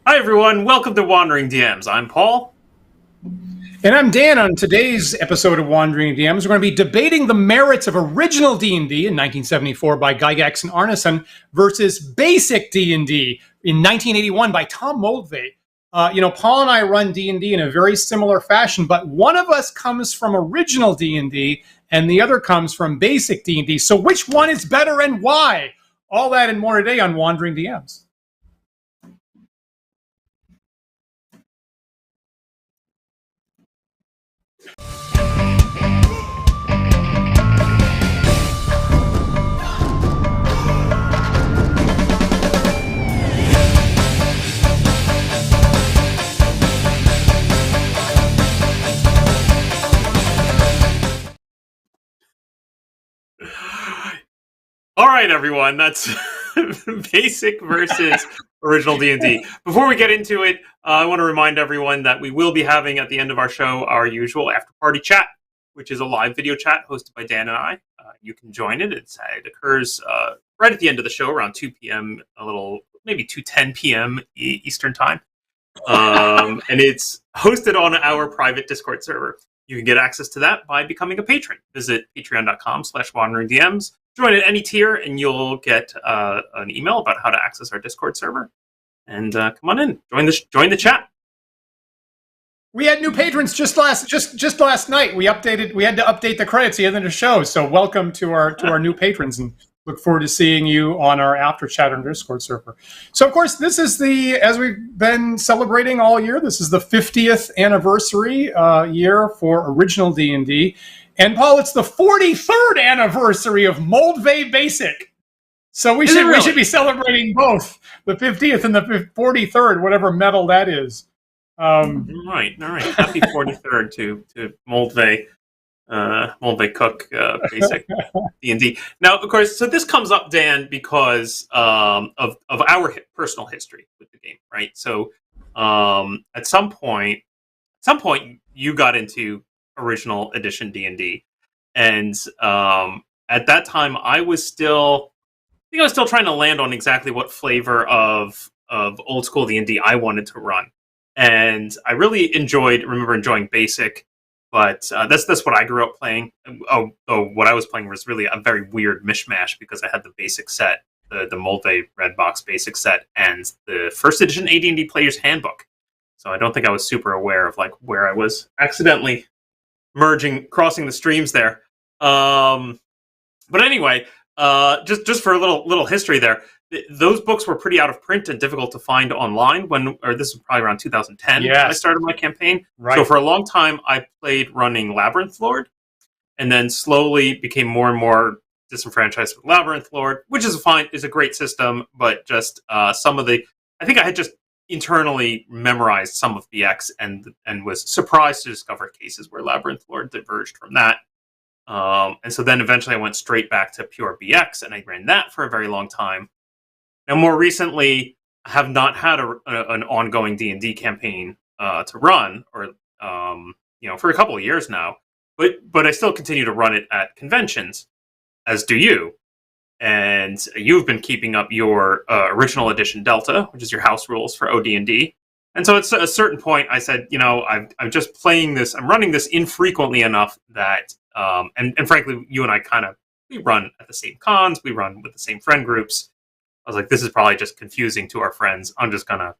Hi everyone, welcome to Wandering DMs. I'm Paul. And I'm Dan. On today's episode of Wandering DMs, we're going to be debating the merits of original D&D in 1974 by Gygax and Arneson versus Basic D&D in 1981 by Tom Moldvay. Paul and I run D&D in a very similar fashion, but one of us comes from original D&D and the other comes from Basic D&D. So which one is better and why? All that and more today on Wandering DMs. All right, everyone, that's Basic versus Original D&D. Before we get into it, I want to remind everyone that we will be having at the end of our show our usual after-party chat, which is a live video chat hosted by Dan and I. You can join it. It occurs right at the end of the show, around 2 p.m., maybe 2:10 p.m. Eastern Time. And it's hosted on our private Discord server. You can get access to that by becoming a patron. Visit patreon.com/wanderingdms. Join at any tier, and you'll get an email about how to access our Discord server. And come on in, join the chat. We had new patrons just last night. We had to update the credits at the end of the show. So welcome to our new patrons, and look forward to seeing you on our after chat on Discord server. So of course, this is as we've been celebrating all year, this is the 50th anniversary year for original D&D. And Paul, it's the 43rd anniversary of Moldvay Basic. So we should be celebrating both the 50th and the 43rd, whatever medal that is. Right. Happy 43rd to Moldvay Cook Basic D&D. Now, of course, so this comes up, Dan, because of our personal history with the game, right? So at some point, you got into original edition D&D, and at that time I was still trying to land on exactly what flavor of old school D&D I wanted to run, and I really remember enjoying Basic, but that's what I grew up playing. What I was playing was really a very weird mishmash, because I had the Basic set, the Moldvay Red Box Basic set, and the first edition AD&D Player's Handbook. So I don't think I was super aware of where I was accidentally crossing the streams there. But anyway, just for a little history there, those books were pretty out of print and difficult to find online this was probably around 2010 when I started my campaign. Right. So for a long time, I played running Labyrinth Lord, and then slowly became more and more disenfranchised with Labyrinth Lord, which is a great system, but just I think I had just internally memorized some of BX and was surprised to discover cases where Labyrinth Lord diverged from that. And so then eventually I went straight back to pure BX, and I ran that for a very long time. Now, more recently, I have not had an ongoing D&D campaign to run, or for a couple of years now. But I still continue to run it at conventions, as do you. And you've been keeping up your original edition Delta, which is your house rules for OD&D. And so at a certain point, I said, I'm just playing this. I'm running this infrequently enough that, and frankly, you and I we run at the same cons. We run with the same friend groups. I was like, this is probably just confusing to our friends. I'm just gonna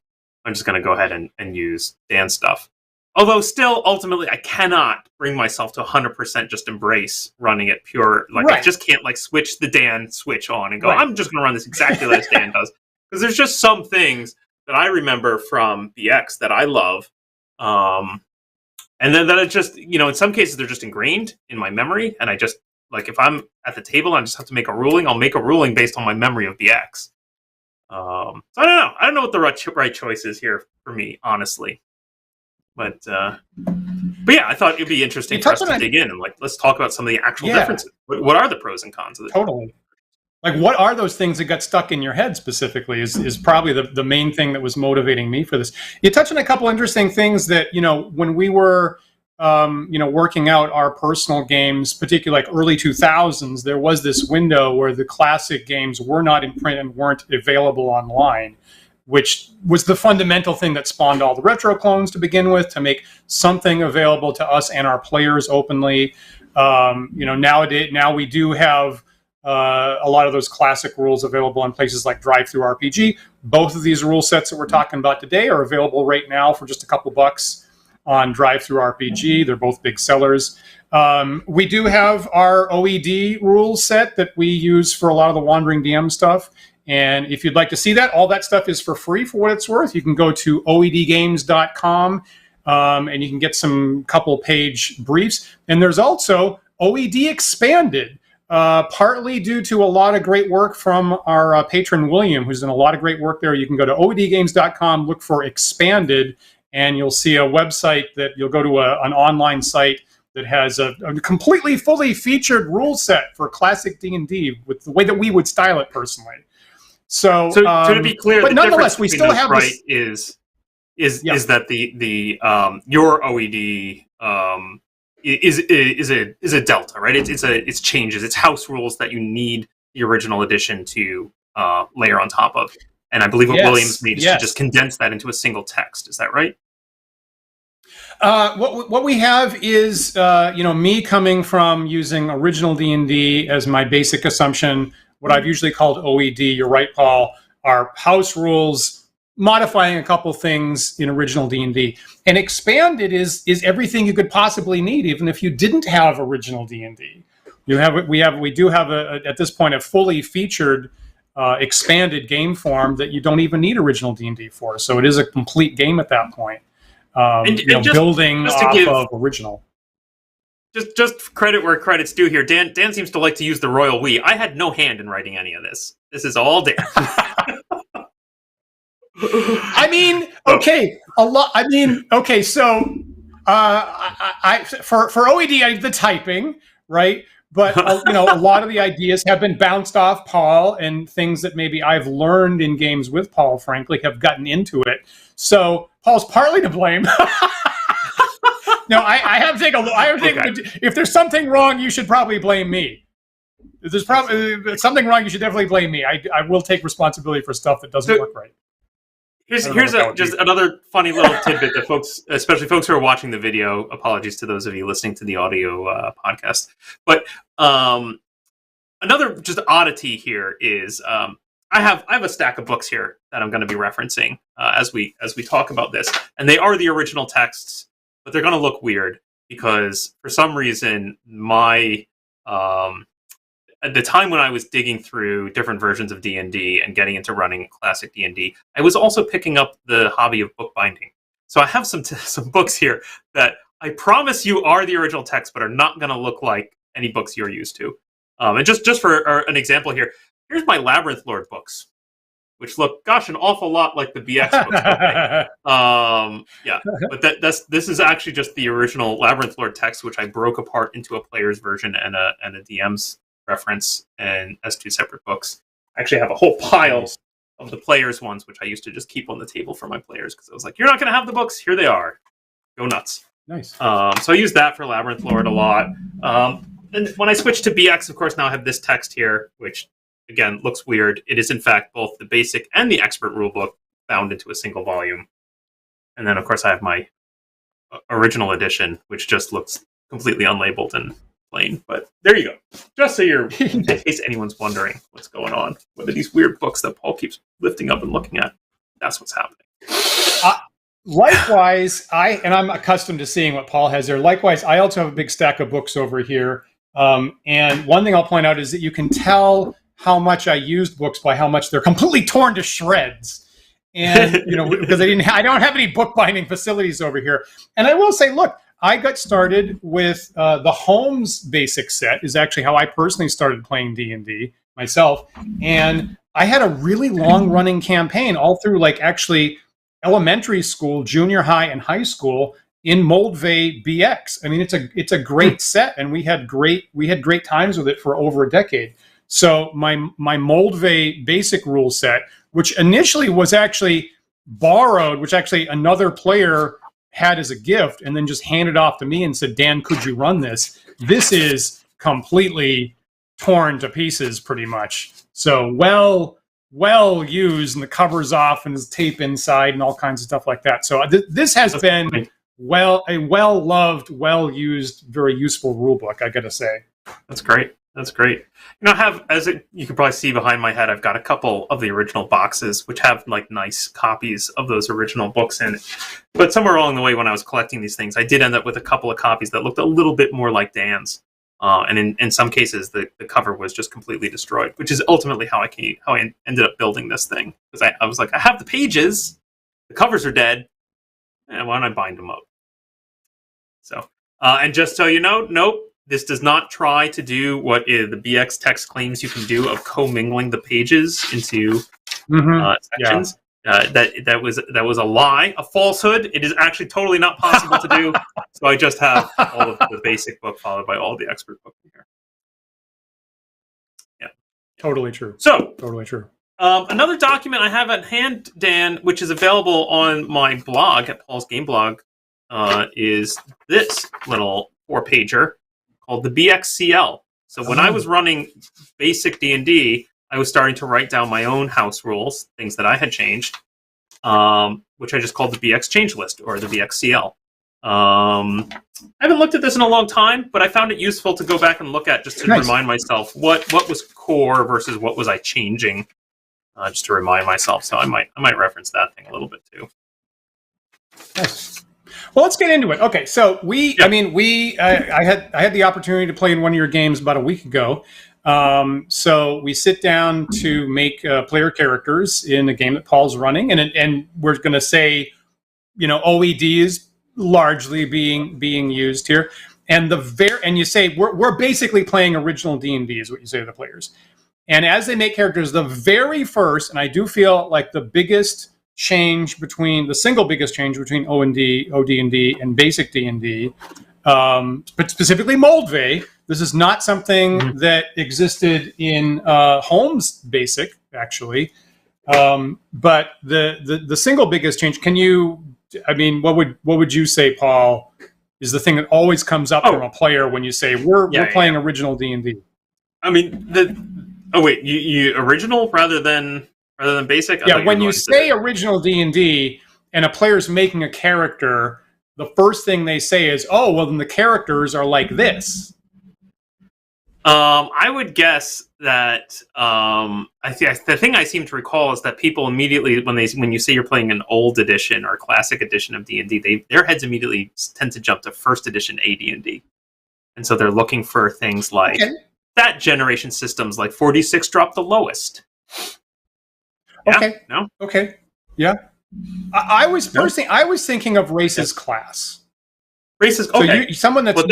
go ahead and use Dan's stuff. Although still, ultimately, I cannot bring myself to 100% just embrace running it pure. Right. I just can't switch the Dan switch on and go, right, I'm just going to run this exactly like Dan does. Because there's just some things that I remember from BX that I love. And then that it just, in some cases, they're just ingrained in my memory. And I just, if I'm at the table and I just have to make a ruling, I'll make a ruling based on my memory of BX. So I don't know. I don't know what the right choice is here for me, honestly. But yeah, I thought it'd be interesting for us to dig in and let's talk about some of the actual differences. What are the pros and cons of it? Totally. What are those things that got stuck in your head specifically is probably the main thing that was motivating me for this. You touched on a couple interesting things that, when we were, working out our personal games, particularly early 2000s, there was this window where the classic games were not in print and weren't available online, which was the fundamental thing that spawned all the retro clones to begin with, to make something available to us and our players openly. Now we do have a lot of those classic rules available on places like Drive-Thru RPG. Both of these rule sets that we're talking about today are available right now for just a couple bucks on Drive-Thru RPG. They're both big sellers. We do have our OED rule set that we use for a lot of the Wandering DM stuff. And if you'd like to see that, all that stuff is for free for what it's worth. You can go to oedgames.com and you can get some couple-page briefs. And there's also OED Expanded, partly due to a lot of great work from our patron William, who's done a lot of great work there. You can go to oedgames.com, look for Expanded, and you'll see a website that you'll go to an online site that has a completely fully featured rule set for classic D&D with the way that we would style it personally. So to be clear, but the nonetheless, we still have right is that the your OED is a delta, right? It's changes, it's house rules that you need the original edition to layer on top of. And I believe what Williams made is to just condense that into a single text. Is that right? What we have is me coming from using original D&D as my basic assumption. What I've usually called OED, you're right, Paul, are house rules, modifying a couple things in original D&D. And Expanded is everything you could possibly need, even if you didn't have original D&D. We do have at this point a fully featured expanded game form that you don't even need original D&D for. So it is a complete game at that point. Building off of original. Just credit where credit's due here. Dan seems to like to use the royal we. I had no hand in writing any of this. This is all Dan. I mean, okay, a lot. I mean, okay, so for OED, I have the typing, right? But a lot of the ideas have been bounced off Paul, and things that maybe I've learned in games with Paul, frankly, have gotten into it. So Paul's partly to blame. No, I have to take a. If there's something wrong, you should probably blame me. If there's probably something wrong, you should definitely blame me. I will take responsibility for stuff that doesn't work right. Here's just another funny little tidbit that folks, especially folks who are watching the video, apologies to those of you listening to the audio podcast. But another just oddity here is I have a stack of books here that I'm going to be referencing as we talk about this, and they are the original texts, but they're going to look weird because for some reason my at the time when I was digging through different versions of D&D and getting into running classic D&D, I was also picking up the hobby of bookbinding. So I have some books here that I promise you are the original text, but are not going to look like any books you're used to. And just for an example here, here's my Labyrinth Lord books, which look, gosh, an awful lot like the BX books. But this is actually just the original Labyrinth Lord text, which I broke apart into a player's version and a DM's reference and as two separate books. I actually have a whole pile of the players' ones, which I used to just keep on the table for my players because I was like, you're not going to have the books. Here they are. Go nuts. Nice. So I use that for Labyrinth Lord a lot. And when I switched to BX, of course, now I have this text here, which, again, looks weird. It is, in fact, both the basic and the expert rulebook bound into a single volume. And then, of course, I have my original edition, which just looks completely unlabeled and plain. But there you go. Just so you're, in case anyone's wondering what's going on, what are these weird books that Paul keeps lifting up and looking at? That's what's happening. Likewise, I'm accustomed to seeing what Paul has there. Likewise, I also have a big stack of books over here. And one thing I'll point out is that you can tell how much I used books by how much they're completely torn to shreds. And, because I don't have any bookbinding facilities over here. And I will say, look, I got started with the Holmes basic set is actually how I personally started playing D&D myself. And I had a really long running campaign all through actually elementary school, junior high, and high school in Moldvay BX. I mean, it's a great set, and we had great times with it for over a decade. So my Moldvay basic rule set, which initially was actually borrowed, which actually another player had as a gift, and then just handed off to me and said, Dan, could you run this? This is completely torn to pieces, pretty much. So well used, and the cover's off, and there's tape inside, and all kinds of stuff like that. So this has been a well loved, well used, very useful rule book, I got to say. That's great. That's great. I have, you can probably see behind my head, I've got a couple of the original boxes, which have like nice copies of those original books in it. But somewhere along the way, when I was collecting these things, I did end up with a couple of copies that looked a little bit more like Dan's. And in some cases, the cover was just completely destroyed, which is ultimately how I ended up building this thing. Because I was like, I have the pages, the covers are dead, and why don't I bind them up? So, and just so you know, nope. This does not try to do what the BX text claims you can do of commingling the pages into sections. Yeah. That was a lie, a falsehood. It is actually totally not possible to do. So I just have all of the basic book followed by all the expert book here. Yeah, totally true. So totally true. Another document I have at hand, Dan, which is available on my blog at Paul's Game Blog, is this little 4-pager. Called the BXCL. So when I was running basic D&D, I was starting to write down my own house rules, things that I had changed, which I just called the BX change list, or the BXCL. I haven't looked at this in a long time, but I found it useful to go back and look at just to remind myself what was core versus what was I changing, just to remind myself. So I might reference that thing a little bit too. Nice. Well, let's get into it. Okay, so I had the opportunity to play in one of your games about a week ago. So we sit down to make player characters in a game that Paul's running, and we're going to say, OED is largely being used here, and you say we're basically playing original D&D is what you say to the players, and as they make characters, the very first, and I do feel like the single biggest change between OD&D and basic D&D, but specifically Moldvay. This is not something that existed in Holmes Basic, actually. But the single biggest change, what would you say, Paul, is the thing that always comes up from a player when you say we're playing original D&D? I mean, you original rather than basic? Yeah, when you say original D&D and a player's making a character, the first thing they say is, oh, well, then the characters are like this. I would guess that the thing I seem to recall is that people immediately, when you say you're playing an old edition or classic edition of D&D, their heads immediately tend to jump to first edition AD&D. And so they're looking for things like that generation systems, like 46 drop the lowest. Yeah? Okay. No. Okay. Yeah. I was thinking of races class. Races. Okay. So someone that's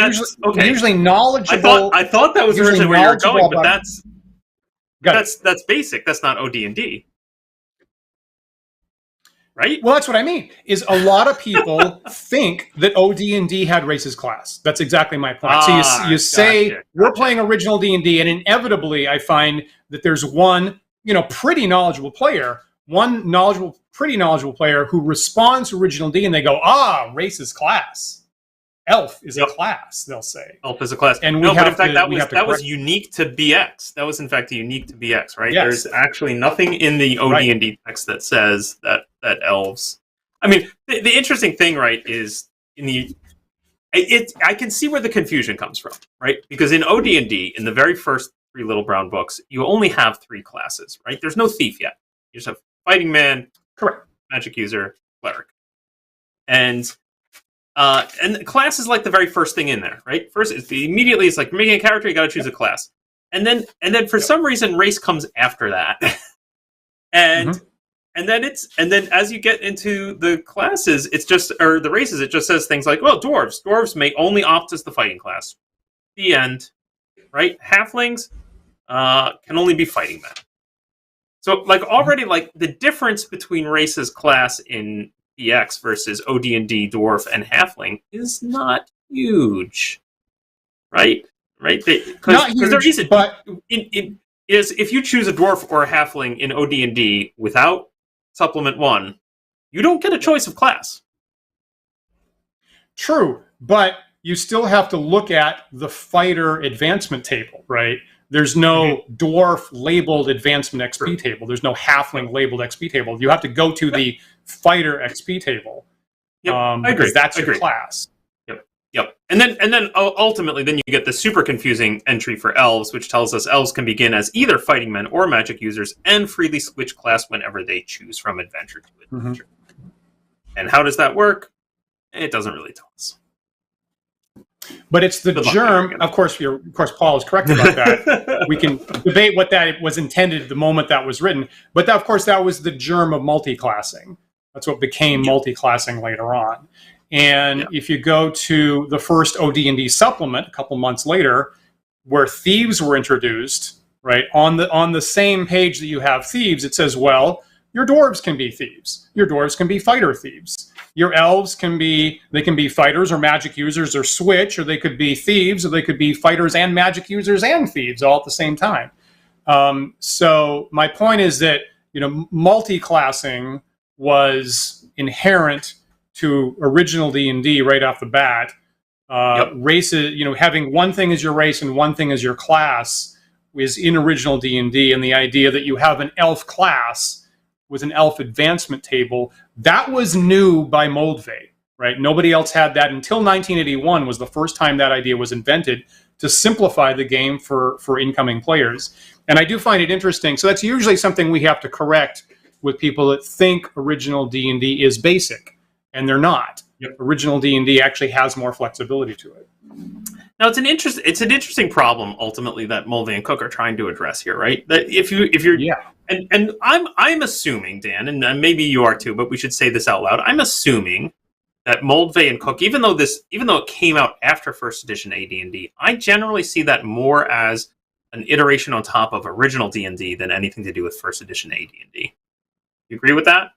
usually knowledgeable. I thought that was originally where you were going, but that's basic. That's not OD&D. Right? Well, that's what I mean. Is a lot of people think that OD&D had races class. That's exactly my point. So you say we're playing original D&D, and inevitably, I find that there's one pretty knowledgeable player who responds to original D, and they go, race is class. Elf is a class, they'll say. Elf is a class. And that was unique to BX. That was, in fact, unique to BX, right? Yes. There's actually nothing in the OD&D text that says that elves... I mean, the interesting thing, right, is I can see where the confusion comes from, right? Because in OD&D, in the very first 3 Little Brown books, you only have 3 classes, right? There's no thief yet. You just have fighting man, correct, magic user, cleric, and class is like the very first thing in there, right? First, immediately it's like making a character, you got to choose a class, and then for some reason race comes after that, and then as you get into the classes, the races, it just says things like, well, dwarves may only opt as the fighting class. The end, right? Halflings can only be fighting men. So, already, the difference between races class in BX versus OD&D, dwarf, and halfling is not huge, right? Right? Not huge, but if you choose a dwarf or a halfling in OD&D without supplement 1, you don't get a choice of class. True, but you still have to look at the fighter advancement table, right? There's no dwarf labeled advancement XP table. There's no halfling labeled XP table. You have to go to the fighter XP table. I agree. Because that's your class. Yep. And then ultimately, then you get the super confusing entry for elves, which tells us elves can begin as either fighting men or magic users and freely switch class whenever they choose from adventure to adventure. And how does that work? It doesn't really tell us. But it's the germ. Of course, Paul is correct about that. We can debate what that was intended the moment that was written. But that, of course, that was the germ of multiclassing. That's what became multiclassing later on. And if you go to the first OD&D supplement a couple months later, where thieves were introduced, right, on the same page that you have thieves, it says, well, your dwarves can be thieves. Your dwarves can be fighter thieves. Your elves can be fighters or magic users or switch, or they could be thieves, or they could be fighters and magic users and thieves all at the same time. So my point is that, multi-classing was inherent to original D&D right off the bat. Races, having one thing as your race and one thing as your class is in original D&D, and the idea that you have an elf class with an elf advancement table, that was new by Moldvay, right? Nobody else had that until 1981 was the first time that idea was invented to simplify the game for incoming players. And I do find it interesting. So that's usually something we have to correct with people that think original D&D is basic. And they're not. Original D&D actually has more flexibility to it. Now it's an interesting problem ultimately that Moldvay and Cook are trying to address here, right? That if you're and I'm assuming, Dan, and maybe you are too, but we should say this out loud. I'm assuming that Moldvay and Cook, even though it came out after first edition AD&D, I generally see that more as an iteration on top of original D&D than anything to do with first edition AD&D. You agree with that?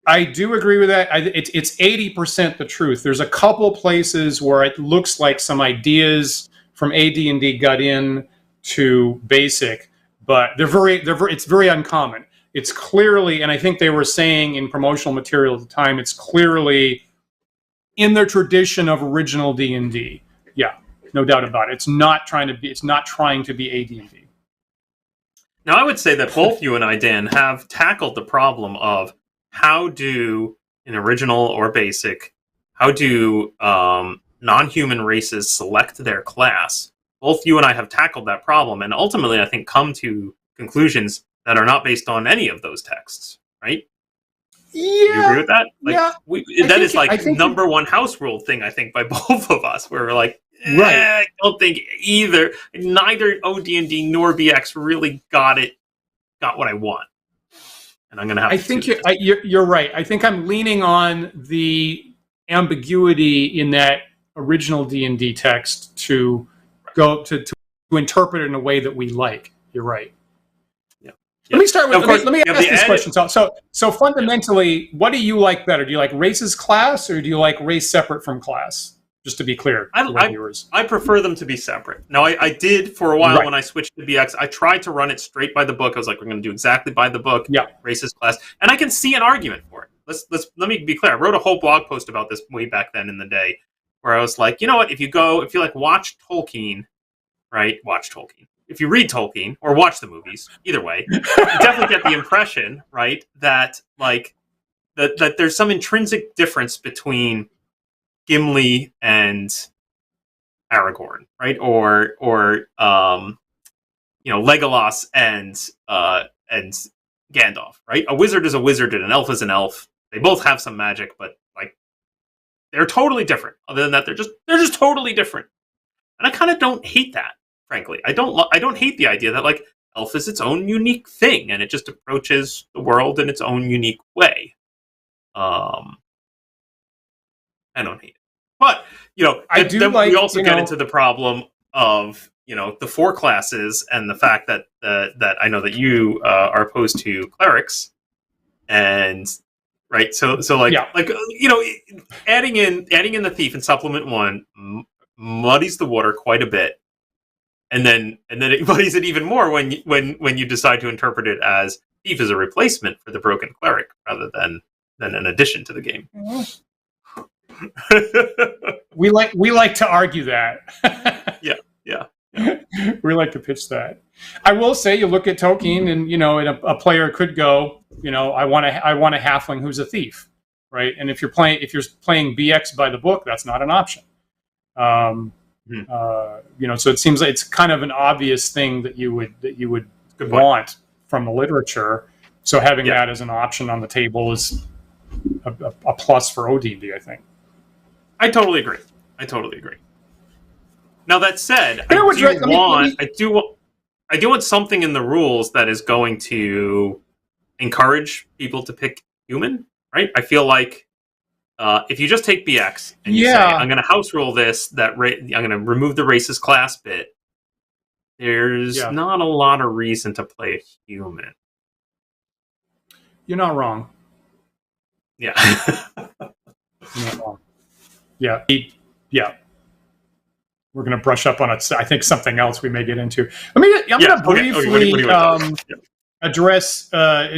I do agree with that. It's 80% the truth. There's a couple places where it looks like some ideas from AD&D got in to basic, but it's very uncommon. It's clearly, and I think they were saying in promotional material at the time, it's clearly in their tradition of original D&D. Yeah, no doubt about it. It's not trying to be AD&D. Now, I would say that both you and I, Dan, have tackled the problem of how do, in original or basic, how do non-human races select their class? Both you and I have tackled that problem, and ultimately, I think, come to conclusions that are not based on any of those texts, right? Yeah. You agree with that? That is number one house rule thing, I think, by both of us, where we're like, I don't think neither OD&D nor BX really got what I want. And I'm going to have. I think you're right. I think I'm leaning on the ambiguity in that original D&D text to go to interpret it in a way that we like. You're right. Yeah. Let me start with. Let me ask this question. So fundamentally, what do you like better? Do you like race as class, or do you like race separate from class? Just to be clear, I prefer them to be separate. Now, I did for a while when I switched to BX. I tried to run it straight by the book. I was like, we're going to do exactly by the book. Yeah, races class, and I can see an argument for it. Let me be clear. I wrote a whole blog post about this way back then in the day, where I was like, you know what? If you watch Tolkien, right? Watch Tolkien. If you read Tolkien or watch the movies, either way, you definitely get the impression, right, that that there's some intrinsic difference between Gimli and Aragorn, right? Or Legolas and Gandalf, right? A wizard is a wizard and an elf is an elf. They both have some magic, but they're totally different. Other than that, they're just totally different. And I kind of don't hate that, frankly. I don't hate the idea that elf is its own unique thing and it just approaches the world in its own unique way. I don't hate it. But, we also get into the problem of, the four classes and the fact that I know that you are opposed to clerics. And, right, adding in the thief in supplement 1 muddies the water quite a bit. And then it muddies it even more when you decide to interpret it as thief is a replacement for the broken cleric rather than an addition to the game. Mm-hmm. we like to argue that. yeah. We like to pitch that. I will say, you look at Tolkien, and and a player could go, I want a halfling who's a thief, right? And if you're playing BX by the book, that's not an option. So it seems like it's kind of an obvious thing that you would want from the literature. So having that as an option on the table is a plus for OD&D, I think. I totally agree. Now that said, I do want something in the rules that is going to encourage people to pick human, right? I feel like if you just take BX and you say, I'm going to house rule this, I'm going to remove the racist class bit, there's not a lot of reason to play a human. You're not wrong. Yeah. You're not wrong. Yeah. We're going to brush up on it. I think something else we may get into. I'm going to briefly address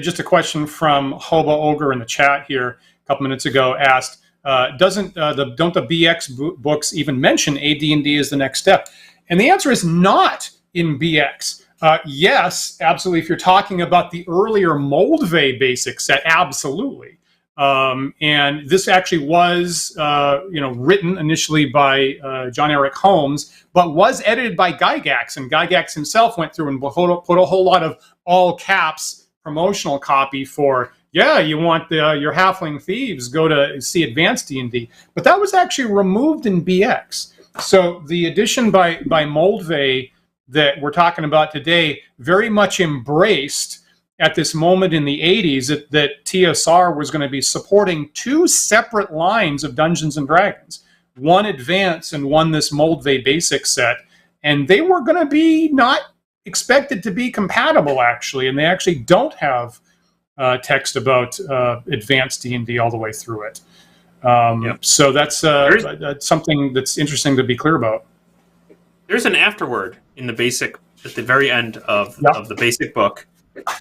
just a question from Hobo Ogre in the chat here a couple minutes ago. Asked, don't the BX books even mention AD&D as the next step? And the answer is not in BX. Yes, absolutely. If you're talking about the earlier Moldvay basic set, absolutely. And this actually was, written initially by John Eric Holmes, but was edited by Gygax. And Gygax himself went through and put a whole lot of all caps promotional copy for, you want your halfling thieves, go to see Advanced D&D. But that was actually removed in BX. So the edition by Moldvay that we're talking about today very much embraced at this moment in the 80s that TSR was going to be supporting two separate lines of Dungeons and Dragons, one advanced and one this Moldvay basic set. And they were going to be not expected to be compatible, actually. And they actually don't have text about advanced D&D all the way through it. So that's something that's interesting to be clear about. There's an afterword in the basic, at the very end of the basic book,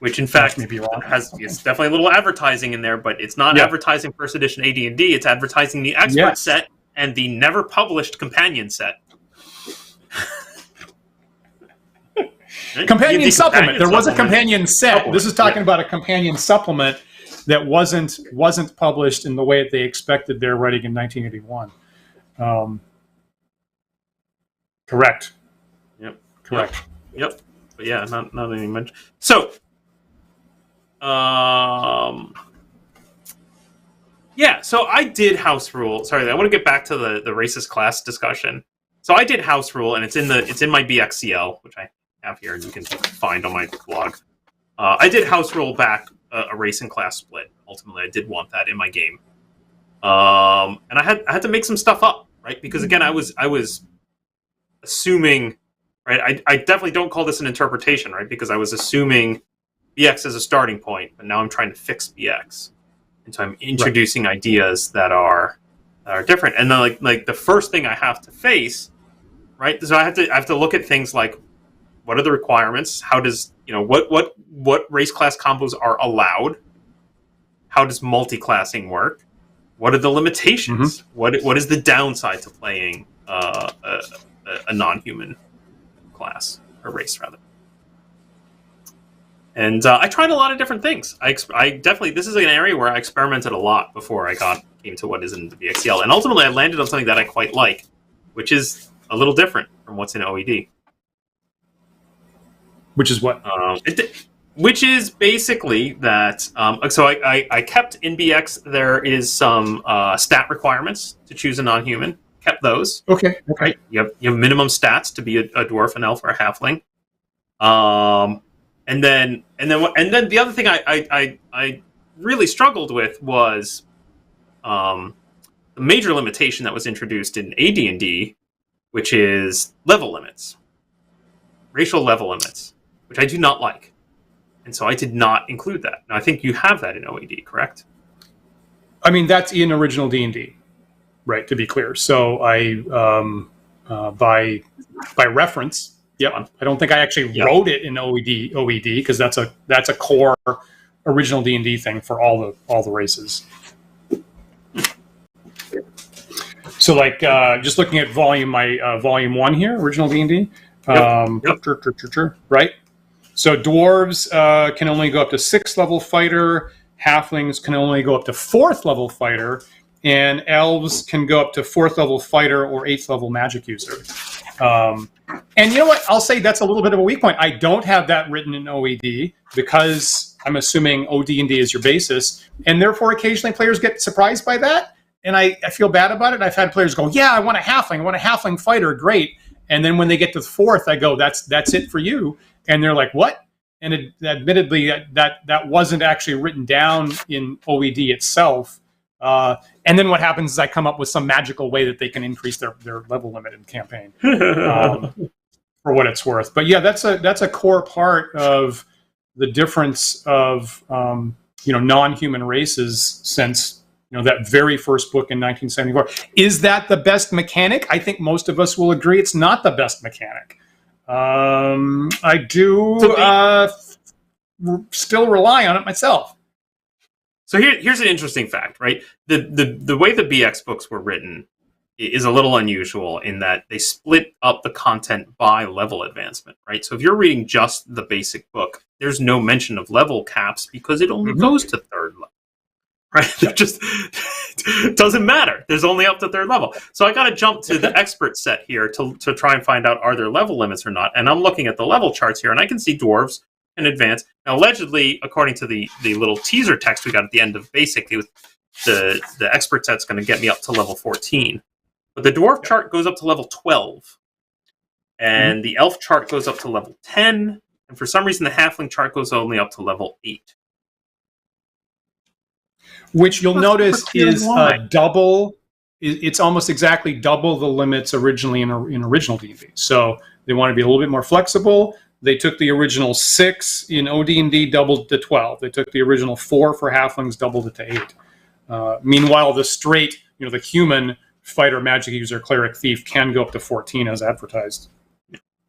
which in fact it's definitely a little advertising in there, but it's not advertising first edition AD&D. It's advertising the expert set and the never published companion set. Companion supplement. There was a companion set. This is talking about a companion supplement that wasn't published in the way that they expected their writing in 1981. Correct. Yep. Correct. Yep. But yeah, not anything mentioned. So, so I did house rule. Sorry, I want to get back to the racist class discussion. So I did house rule, and it's in my BXCL, which I have here, and you can find on my blog. I did house rule back a race and class split. Ultimately, I did want that in my game, and I had to make some stuff up, right? Because again, I was assuming. Right, I definitely don't call this an interpretation, right? Because I was assuming BX as a starting point, but now I'm trying to fix BX, and so I'm introducing ideas that are different. And then, like the first thing I have to face, right? So I have to look at things like, what are the requirements? How does what race class combos are allowed? How does multi-classing work? What are the limitations? Mm-hmm. What is the downside to playing a non-human class or race rather? And I tried a lot of different things. I definitely, this is an area where I experimented a lot before I came to what is in the BXL, and ultimately I landed on something that I quite like, which is a little different from what's in OED. Which is what? Which is basically that. So I kept in BX. There is some stat requirements to choose a non-human. Kept those. Okay. Right. You have minimum stats to be a dwarf, an elf, or a halfling. And then the other thing I really struggled with was the major limitation that was introduced in AD&D, which is level limits, racial level limits, which I do not like, and so I did not include that. Now I think you have that in OED, correct? I mean, that's in original D&D. Right, to be clear. So I, by reference, I don't think I actually wrote it in OED because that's a core original D&D thing for all the races. So, like, just looking at volume 1 here, original D&D, Right? So dwarves can only go up to 6th level fighter, halflings can only go up to 4th level fighter, and elves can go up to 4th level fighter or 8th level magic user. And you know what? I'll say that's a little bit of a weak point. I don't have that written in OED because I'm assuming OD&D is your basis, and therefore occasionally players get surprised by that, and I feel bad about it. I've had players go, yeah, I want a halfling fighter, great. And then when they get to the 4th, I go, that's it for you. And they're like, what? And admittedly, that wasn't actually written down in OED itself. And then what happens is I come up with some magical way that they can increase their level limit in the campaign, for what it's worth. But yeah, that's a core part of the difference of non-human races since that very first book in 1974. Is that the best mechanic? I think most of us will agree it's not the best mechanic. I do still rely on it myself. So here's an interesting fact, right? The way the BX books were written is a little unusual in that they split up the content by level advancement, right? So if you're reading just the basic book, there's no mention of level caps because it only goes to 3rd level, right? It just doesn't matter. There's only up to 3rd level. So I got to jump to the expert set here to try and find out, are there level limits or not? And I'm looking at the level charts here, and I can see dwarves in advance. Now, allegedly, according to the little teaser text we got at the end of basic, the expert set's going to get me up to level 14. But the dwarf chart goes up to level 12. And the elf chart goes up to level 10. And for some reason, the halfling chart goes only up to level 8. Which you'll notice is double. It's almost exactly double the limits originally in original D&D. So they want to be a little bit more flexible. They took the original 6 in OD&D, doubled it to 12. They took the original 4 for halflings, doubled it to 8. Meanwhile, the straight, the human fighter, magic user, cleric, thief can go up to 14 as advertised.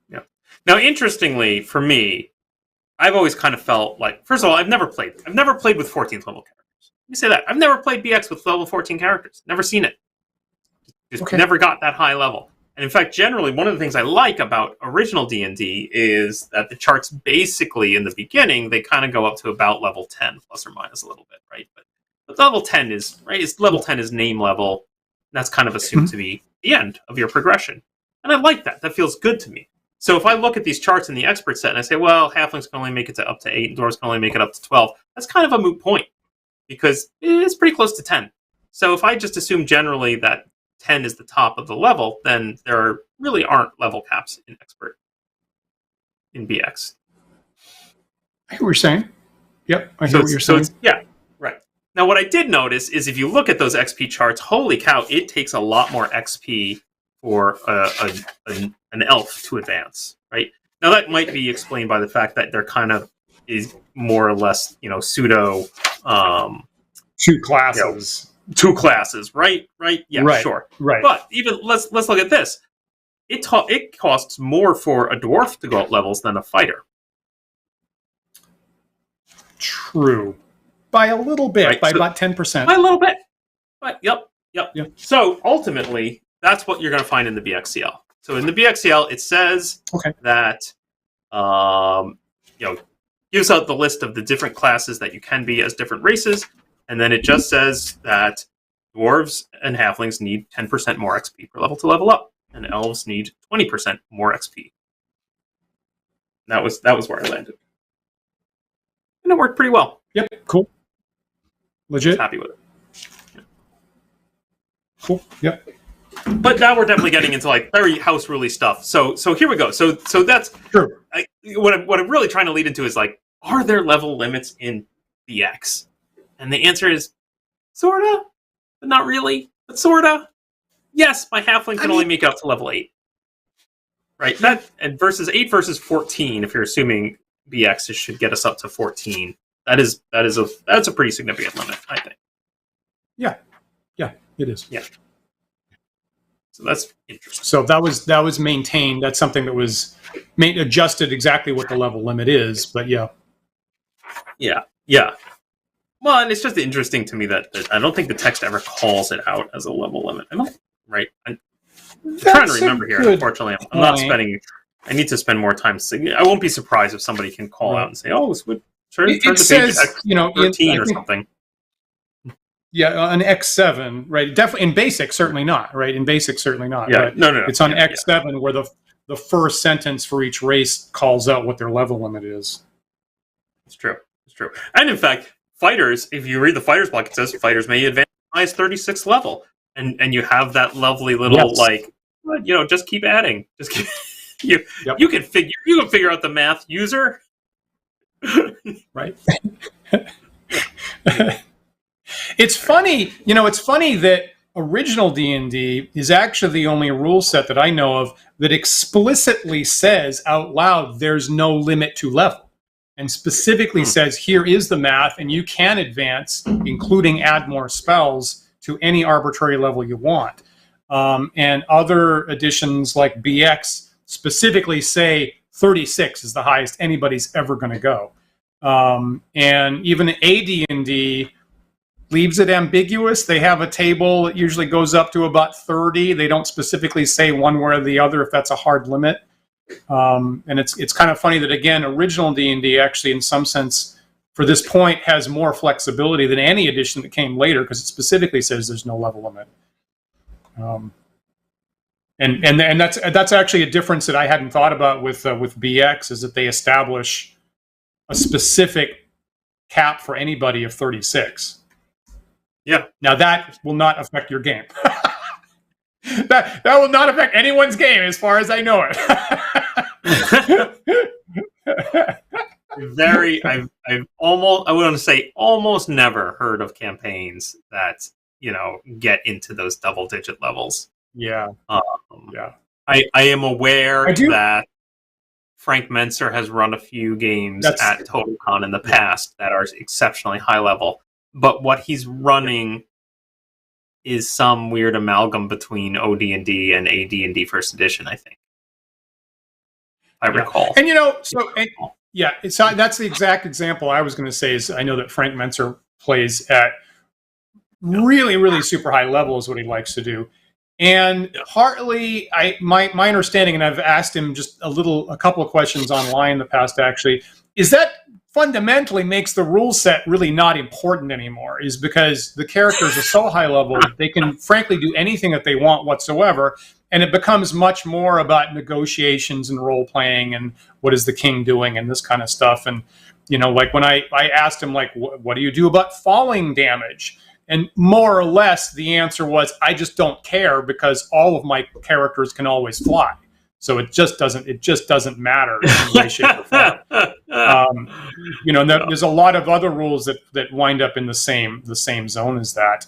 Yeah. Now, interestingly, for me, I've always kind of felt like, first of all, I've never played with 14th level characters. Let me say that. I've never played BX with level 14 characters. Never seen it. Just never got that high level. And in fact, generally, one of the things I like about original D&D is that the charts basically, in the beginning, they kind of go up to about level 10, plus or minus a little bit, right? But level 10 is, right? Level 10 is name level. That's kind of assumed to be the end of your progression. And I like that. That feels good to me. So if I look at these charts in the expert set and I say, well, halflings can only make it to up to 8, and dwarves can only make it up to 12, that's kind of a moot point because it's pretty close to 10. So if I just assume generally that 10 is the top of the level, then there really aren't level caps in expert in BX. I hear what you're saying. Yep, I hear what you're saying. Yeah, right. Now, what I did notice is if you look at those XP charts, holy cow, it takes a lot more XP for an elf to advance, right? Now, that might be explained by the fact that there kind of is more or less, pseudo... two classes. Two classes, right? Yeah, right, sure. Right. But even let's look at this. It costs more for a dwarf to go up levels than a fighter. True. By a little bit, right? By about 10%. By a little bit. But yep. So ultimately, that's what you're going to find in the BXCL. So in the BXCL, it says that gives out the list of the different classes that you can be as different races. And then it just says that dwarves and halflings need 10% more XP per level to level up, and elves need 20% more XP. That was where I landed, and it worked pretty well. Yep, cool, legit. Happy with it. Yeah. Cool. Yep. But now we're definitely getting into like very house ruley stuff. So here we go. So that's sure. What I'm really trying to lead into is like, are there level limits in BX? And the answer is, sorta, but not really, but sorta. Yes, my halfling can only make it up to level 8. Right? And versus 8 versus 14, if you're assuming BX should get us up to 14, that's a pretty significant limit, I think. Yeah, it is. Yeah. So that's interesting. So that was maintained. That's something that was adjusted exactly what the level limit is, but yeah. Yeah. Well, and it's just interesting to me that I don't think the text ever calls it out as a level limit. I'm trying to remember here. Unfortunately, I'm not spending I need to spend more time. I won't be surprised if somebody can call out and say, "Oh, this would turn It the says, page to X13 or something." Yeah, an X7, right? Definitely in Basic, certainly not, right? In Basic, certainly not. Yeah, but no. It's on X7 where the first sentence for each race calls out what their level limit is. It's true. It's true. And in fact, fighters, if you read the fighters block, it says fighters may advance as 36th level, and you have that lovely little just keep adding. Just keep, you can figure out the math, user. Right. It's funny, it's funny that original D&D is actually the only rule set that I know of that explicitly says out loud there's no limit to level, and specifically says here is the math and you can advance, including add more spells, to any arbitrary level you want. And other editions like BX specifically say 36 is the highest anybody's ever going to go. And even AD&D leaves it ambiguous. They have a table that usually goes up to about 30. They don't specifically say one way or the other if that's a hard limit. And it's kind of funny that, again, original D&D actually, in some sense, for this point, has more flexibility than any edition that came later because it specifically says there's no level limit. And that's actually a difference that I hadn't thought about with BX, is that they establish a specific cap for anybody of 36. Yeah. Now that will not affect your game. that will not affect anyone's game, as far as I know it. I've almost never heard of campaigns that get into those double-digit levels. Yeah. I am aware that Frank Menser has run a few games at TotalCon in the past that are exceptionally high level. But what he's running is some weird amalgam between OD&D and AD&D First Edition, I think. I recall. And that's the exact example I was going to say. Is I know that Frank Menser plays at really, really super high level is what he likes to do. And partly, my understanding, and I've asked him just a couple of questions online in the past, actually, is that fundamentally makes the rule set really not important anymore, is because the characters are so high level, they can frankly do anything that they want whatsoever. And it becomes much more about negotiations and role playing and what is the king doing and this kind of stuff. And, like when I asked him, like, what do you do about falling damage? And more or less the answer was, I just don't care because all of my characters can always fly. So it just doesn't matter in any way, shape, or form. There's a lot of other rules that wind up in the same zone as that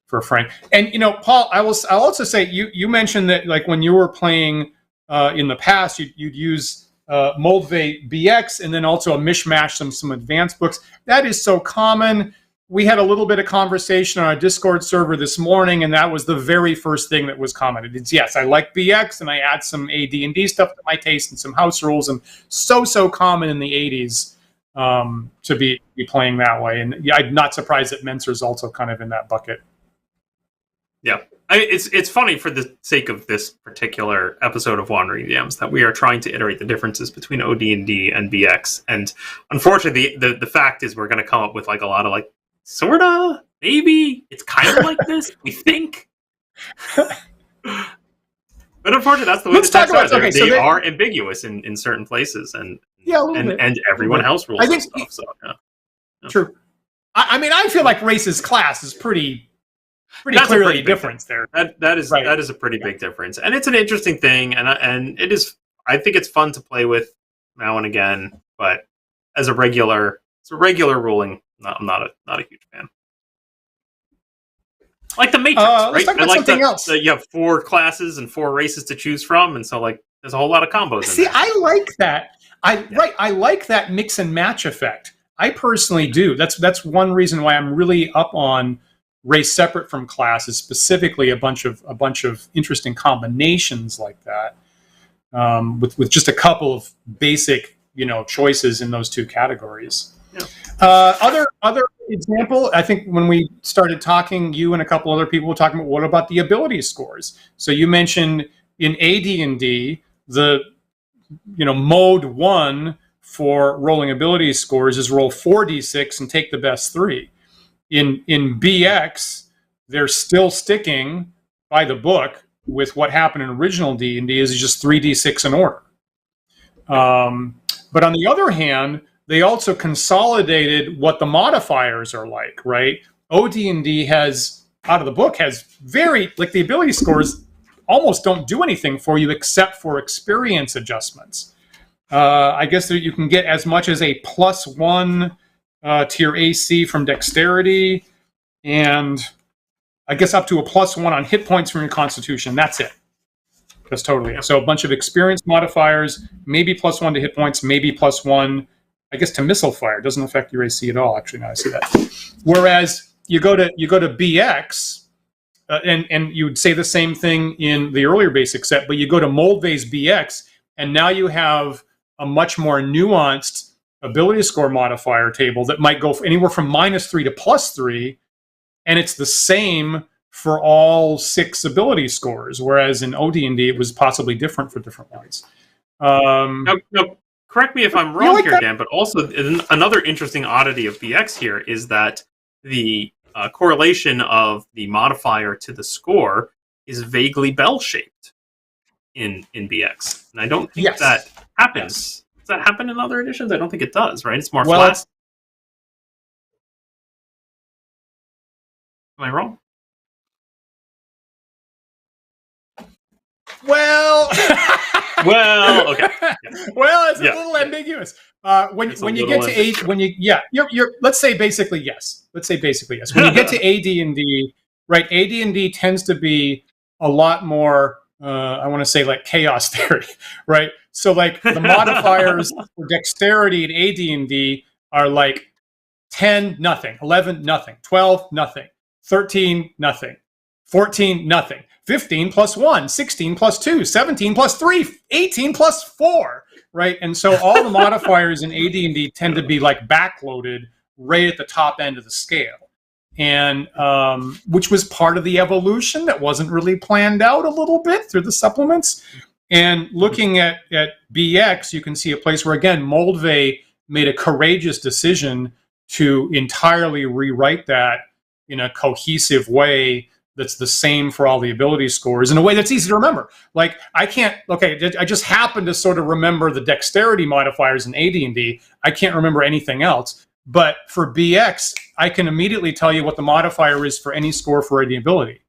for Frank. And Paul, I'll also say you mentioned that, like, when you were playing in the past, you'd use Moldvay BX and then also a mishmash some advanced books. That is so common. We had a little bit of conversation on our Discord server this morning, and that was the very first thing that was commented. It's, yes, I like BX, and I add some AD&D stuff to my taste and some house rules, and so common in the 80s to be playing that way. And I'm not surprised that Menser's also kind of in that bucket. Yeah. It's funny, for the sake of this particular episode of Wandering DMs, that we are trying to iterate the differences between OD&D and BX. And unfortunately, the fact is we're going to come up with, like, a lot of, like, sorta, maybe it's kind of like this, we think. But unfortunately, that's the way the text are. They are ambiguous in certain places, and everyone else rules and stuff. So, yeah. True. I feel like race's class is pretty clearly a difference there. That is a pretty big difference, and it's an interesting thing, and it is. I think it's fun to play with now and again, but as a regular ruling, I'm not a huge fan. Like the Matrix, right? I like else. You have 4 classes and 4 races to choose from, and so, like, there's a whole lot of combos. See, I like that. I like that mix and match effect. I personally do. That's one reason why I'm really up on race separate from class, is specifically a bunch of interesting combinations like that, with just a couple of basic choices in those 2 categories. Yeah. Other example, I think when we started talking, you and a couple other people were talking about, what about the ability scores? So you mentioned in AD&D, the mode 1 for rolling ability scores is roll 4d6 and take the best 3. In BX, they're still sticking by the book with what happened in original D&D is just 3d6 in order. But on the other hand, they also consolidated what the modifiers are like, right? OD&D has, out of the book, has the ability scores almost don't do anything for you except for experience adjustments. I guess that you can get as much as a +1 to your AC from Dexterity, and I guess up to a +1 on hit points from your Constitution. That's it. That's totally it. So a bunch of experience modifiers, maybe +1 to hit points, maybe +1, I guess, to missile fire. It doesn't affect your AC at all, actually, now I see that. Whereas you go to BX, and you would say the same thing in the earlier basic set, but you go to Moldvay's BX, and now you have a much more nuanced ability score modifier table that might go anywhere from -3 to +3, and it's the same for all 6 ability scores, whereas in OD&D it was possibly different for different ones. No, correct me if I'm wrong here, Dan, but also another interesting oddity of BX here is that the correlation of the modifier to the score is vaguely bell-shaped in BX. And I don't think that happens. Yes. Does that happen in other editions? I don't think it does, right? It's more flat. Am I wrong? Well, okay. Yeah. Well, it's a little ambiguous. When you get to let's say basically yes. Let's say basically yes. When you get to AD&D, right? AD&D tends to be a lot more. I want to say like chaos theory, right? So like the modifiers for Dexterity in AD&D are like 10 nothing, 11 nothing, 12 nothing, 13 nothing, 14 nothing. 15 +1, 16 +2, 17 +3, 18 +4, right? And so all the modifiers in AD&D tend to be like backloaded right at the top end of the scale, and which was part of the evolution that wasn't really planned out a little bit through the supplements. And looking at BX, you can see a place where, again, Moldvay made a courageous decision to entirely rewrite that in a cohesive way that's the same for all the ability scores in a way that's easy to remember. Like I just happen to sort of remember the Dexterity modifiers in AD&D. I can't remember anything else. But for BX, I can immediately tell you what the modifier is for any score for any ability.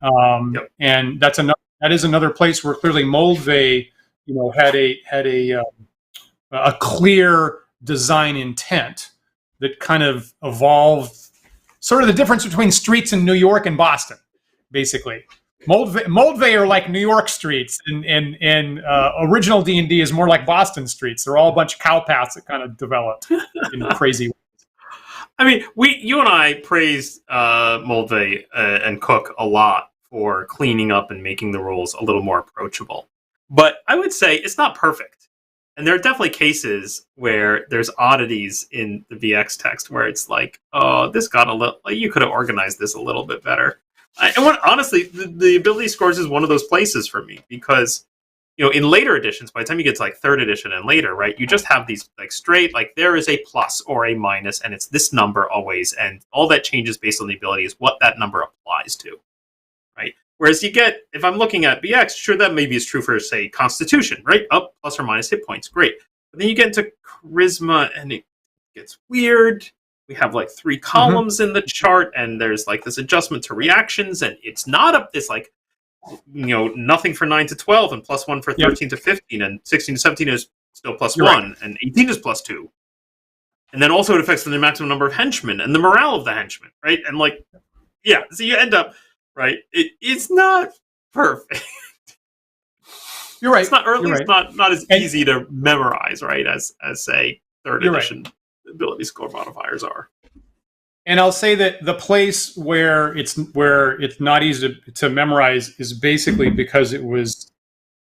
And that is another place where clearly Moldvay, had a clear design intent that kind of evolved. Sort of the difference between streets in New York and Boston, basically. Moldvay are like New York streets, and original D&D is more like Boston streets. They're all a bunch of cow paths that kind of developed in crazy ways. I mean, you and I praised Moldvay and Cook a lot for cleaning up and making the rules a little more approachable. But I would say it's not perfect. And there are definitely cases where there's oddities in the VX text where it's like, oh, this got a little, you could have organized this a little bit better. Honestly, the ability scores is one of those places for me because, in later editions, by the time you get to like 3rd edition and later, right, you just have these like straight, like there is a plus or a minus and it's this number always. And all that changes based on the ability is what that number applies to, right? Whereas if I'm looking at BX, sure, that maybe is true for, say, Constitution, right? Up, plus or minus hit points, great. But then you get into Charisma, and it gets weird. We have, like, 3 columns in the chart, and there's, like, this adjustment to reactions, and it's not up this, like, nothing for 9 to 12, and +1 for 13 to 15, and 16 to 17 is still +1, right. And 18 is +2. And then also it affects the maximum number of henchmen, and the morale of the henchmen, right? And, like, so you end up... Right, it's not perfect. You're right. It's not, or at least not as easy to memorize, right? As say 3rd edition ability score modifiers are. And I'll say that the place where it's not easy to memorize is basically because it was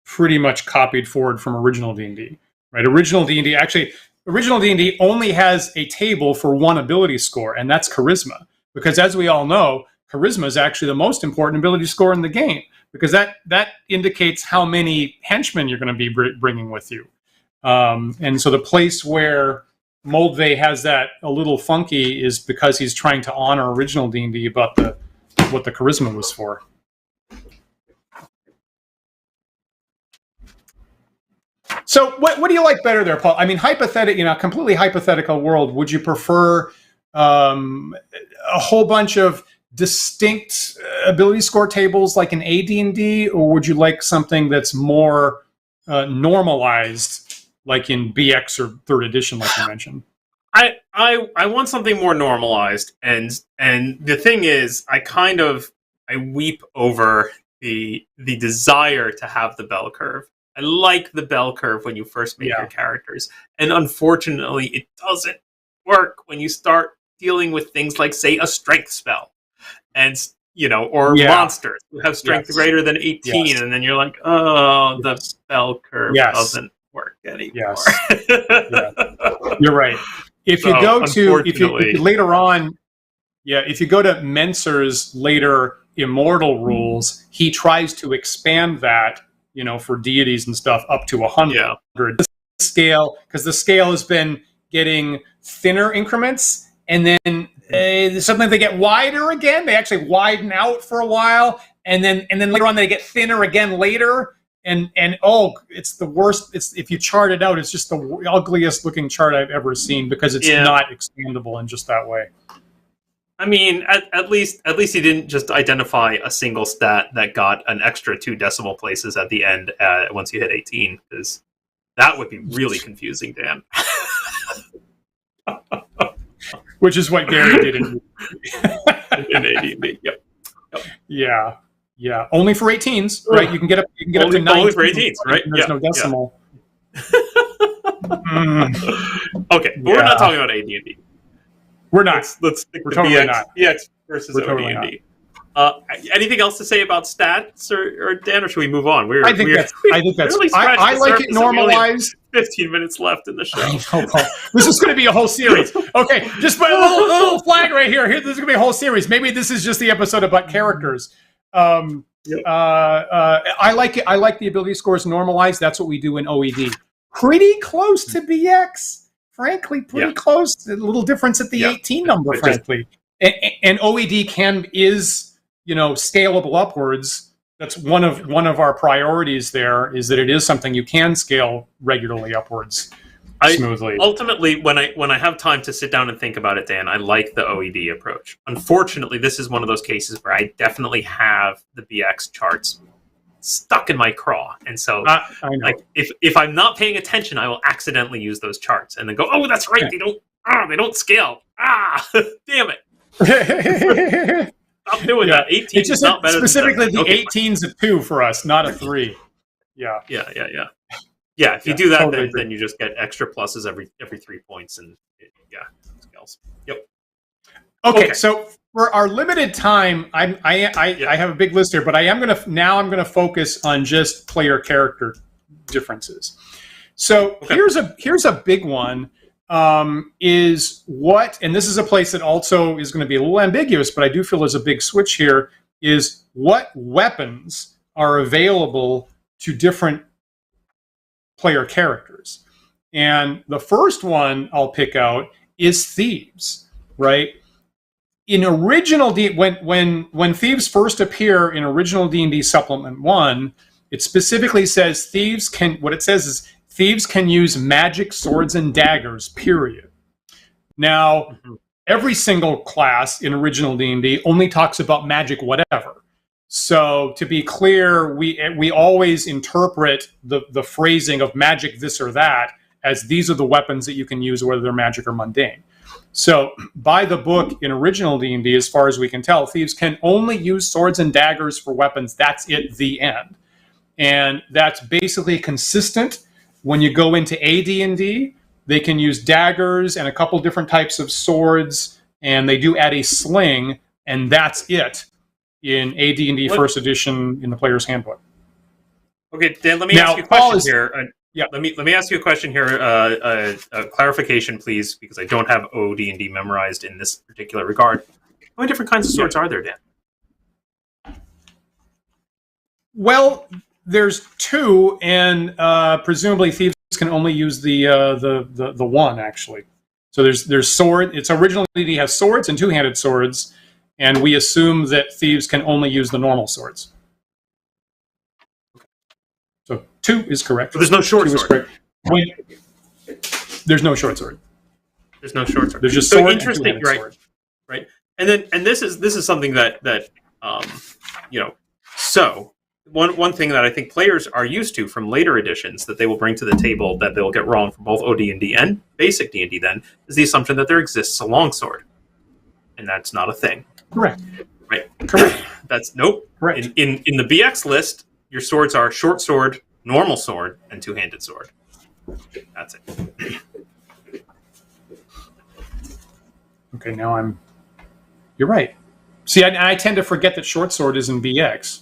pretty much copied forward from original D&D. Right, original D&D only has a table for one ability score, and that's charisma. Because as we all know, charisma is actually the most important ability score in the game, because that indicates how many henchmen you're going to be bringing with you. And so the place where Moldvay has that a little funky is because he's trying to honor original D&D about what the charisma was for. So what do you like better there, Paul? I mean, completely hypothetical world, would you prefer a whole bunch of distinct ability score tables like an AD&D, or would you like something that's more normalized, like in BX or 3rd edition, like you mentioned? I want something more normalized, and the thing is, I weep over the desire to have the bell curve. I like the bell curve when you first make your characters, and unfortunately, it doesn't work when you start dealing with things like, say, a strength spell, and or monsters who have strength greater than 18, and then you're like, oh, the bell curve doesn't work anymore. You're right. If you go to later on, if you go to Menser's later Immortal rules, he tries to expand that, for deities and stuff up to 100. The scale, because the scale has been getting thinner increments, and then suddenly they get wider again. They actually widen out for a while, and then later on they get thinner again later. And it's the worst. If you chart it out, it's just the ugliest looking chart I've ever seen, because it's not expandable in just that way. I mean, at least he didn't just identify a single stat that got an extra 2 decimal places at the end once you hit 18, because that would be really confusing, Dan. Which is what Gary did in AD&D. Yep. Yeah. Only for 18s, right? You can get up to 9. Only for 18s, right? There's no decimal. Okay, but we're not talking about AD&D. We're not. Let's stick to totally BX versus OD&D. Anything else to say about stats, or Dan, or should we move on? I think that's. I like it normalized. 15 minutes left in the show. I know, Paul. This is going to be a whole series. Okay, just put a little flag right here. This is going to be a whole series. Maybe this is just the episode about characters. I like it. I like the ability scores normalized. That's what we do in OED. Pretty close to BX. Frankly, pretty close. A little difference at the 18 number, frankly. And OED is scalable upwards. That's one of our priorities. There is that it is something you can scale regularly upwards smoothly. Ultimately, when I have time to sit down and think about it, Dan, I like the OED approach. Unfortunately, this is one of those cases where I definitely have the BX charts stuck in my craw, and so like if I'm not paying attention, I will accidentally use those charts and then go, oh, that's right, they don't scale. Damn it. Stop doing that. 18 is not better specifically than 18's a 2 for us, not a 3. Yeah, if you do that, totally then you just get extra pluses every 3 points, and it scales. Yep. Okay, so for our limited time, I have a big list here, but I'm gonna focus on just player character differences. So here's a big one. Is what, and this is a place that also is going to be a little ambiguous, but I do feel there's a big switch here, is what weapons are available to different player characters. And the first one I'll pick out is thieves, right? In original when thieves first appear in original D&D Supplement 1, it specifically says thieves can use magic, swords, and daggers, period. Now, every single class in original D&D only talks about magic whatever. So, to be clear, we always interpret the phrasing of magic this or that as these are the weapons that you can use, whether they're magic or mundane. So, by the book in original D&D, as far as we can tell, thieves can only use swords and daggers for weapons. That's it, the end. And that's basically consistent. When you go into AD&D, they can use daggers and a couple different types of swords, and they do add a sling, and that's it in AD&D First Edition in the Player's Handbook. Okay, Dan, let me ask you a question here. Let me ask you a question here. A clarification, please, because I don't have OD&D memorized in this particular regard. How many different kinds of swords are there, Dan? Well, there's two, and presumably thieves can only use the one actually. So there's sword. Its original D&D has swords and two-handed swords, and we assume that thieves can only use the normal swords. So 2 is correct. So there's no short sword. There's no short sword. There's no short sword. There's just so sword interesting, and right? sword. Right. And this is something that So one thing that I think players are used to from later editions that they will bring to the table that they'll get wrong from both OD&D and Basic D&D then is the assumption that there exists a longsword, and that's not a thing. Correct. Right. Correct. That's nope. Correct. In the BX list, your swords are short sword, normal sword, and two-handed sword. That's it. Okay, now you're right. See, I tend to forget that short sword is in BX.